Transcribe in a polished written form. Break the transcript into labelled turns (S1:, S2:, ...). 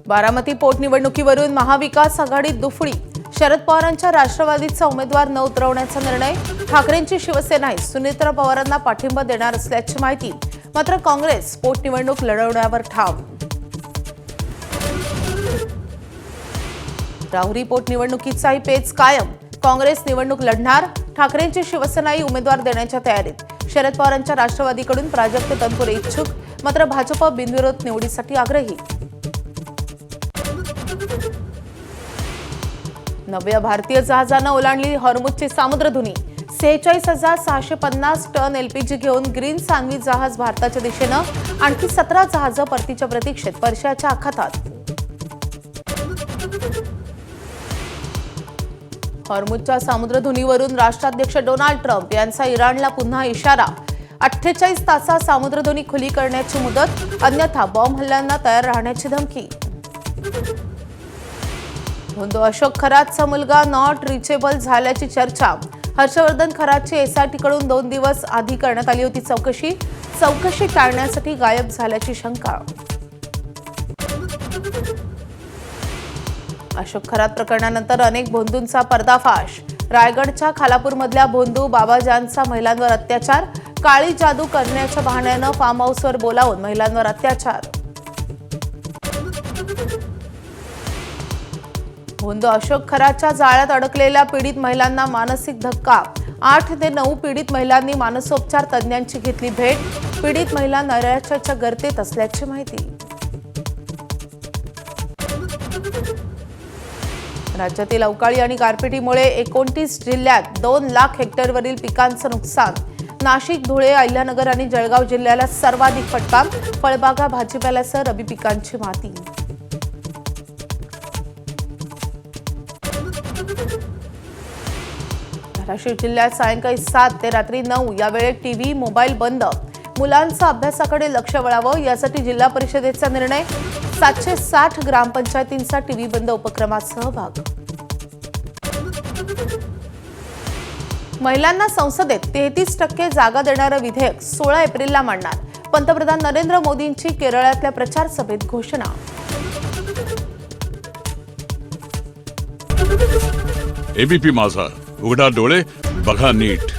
S1: बारामती पोटनिवडणुकीवरून महाविकास आघाडीत दुफळी। शरद पवारांच्या राष्ट्रवादीचा उमेदवार न उतरवण्याचा निर्णय। ठाकरेंची शिवसेना सुनेत्रा पवारांना पाठिंबा देणार असल्याची माहिती। मात्र काँग्रेस पोटनिवडणूक लढवण्यावर ठाम। राहुरी पोटनिवडणुकीचाही पेच कायम। काँग्रेस निवडणूक लढणार। ठाकरेंची शिवसेनाही उमेदवार देण्याच्या तयारीत। शरद पवारांच्या राष्ट्रवादीकडून प्राजक्त तनपुरे इच्छुक। मात्र भाजप बिनविरोध निवडीसाठी आग्रही। नव्या भारतीय जहाजानं ओलांडली हॉर्मुझची सामुद्रधुनी। 46,650 टन एलपीजी घेऊन ग्रीन सान्वी जहाज भारताच्या दिशेनं। आणखी 17 जहाजं परतीच्या प्रतीक्षेत पर्शियाच्या आखातात। हॉर्मुझच्या सामुद्रधुनीवरून राष्ट्राध्यक्ष डोनाल्ड ट्रम्प यांचा इराणला पुन्हा इशारा। 48 तासात सामुद्रधुनी खुली करण्याची मुदत, अन्यथा बॉम्ब हल्ल्यांना तयार राहण्याची धमकी। धोंडो अशोक खरातचा मुलगा नॉट रिचेबल झाल्याची चर्चा। हर्षवर्धन खरातची एसआयटीकडून 2 दिवस आधी करण्यात आली होती चौकशी टाळण्यासाठी गायब झाल्याची शंका। अशोक खरात प्रकरणानंतर अनेक भोंदूंचा पर्दाफाश। रायगडच्या खालापूरमधल्या भोंदू बाबाजानचा महिलांवर अत्याचार। काळी जादू करण्याच्या बहाण्यानं फार्म हाऊसवर बोलावून महिलांवर अत्याचार। भोंदू अशोक खरातच्या जाळ्यात अडकलेल्या पीडित महिलांना मानसिक धक्का। 8 ते 9 पीडित महिलांनी मानसोपचार तज्ज्ञांची घेतली भेट। पीडित महिला नैराश्याच्या गर्तेत असल्याची माहिती। राज्यातील अवकाळी आणि गारपिटीमुळे 29 जिल्ह्यात 2 लाख हेक्टरवरील पिकांचं नुकसान। नाशिक, धुळे, अहिल्यानगर आणि जळगाव जिल्ह्याला सर्वाधिक फटका। फळबागा, भाजीपाल्यासह रबी पिकांची माती। धाराशिव जिल्ह्यात सायंकाळी 7 ते रात्री 9 या वेळेत टीव्ही, मोबाईल बंद। मुलांचं अभ्यासाकडे लक्ष वळावं यासाठी जिल्हा परिषदेचा निर्णय। 760 ग्रामपंचायतींचा टीव्ही बंद उपक्रमात सहभाग। महिलांना संसदेत 33% जागा देणारं विधेयक 16 एप्रिलला मांडणार। पंतप्रधान नरेंद्र मोदींची केरळातल्या प्रचार सभेत घोषणा।
S2: एबीपी माझा, उघडा डोळे बघा नीट।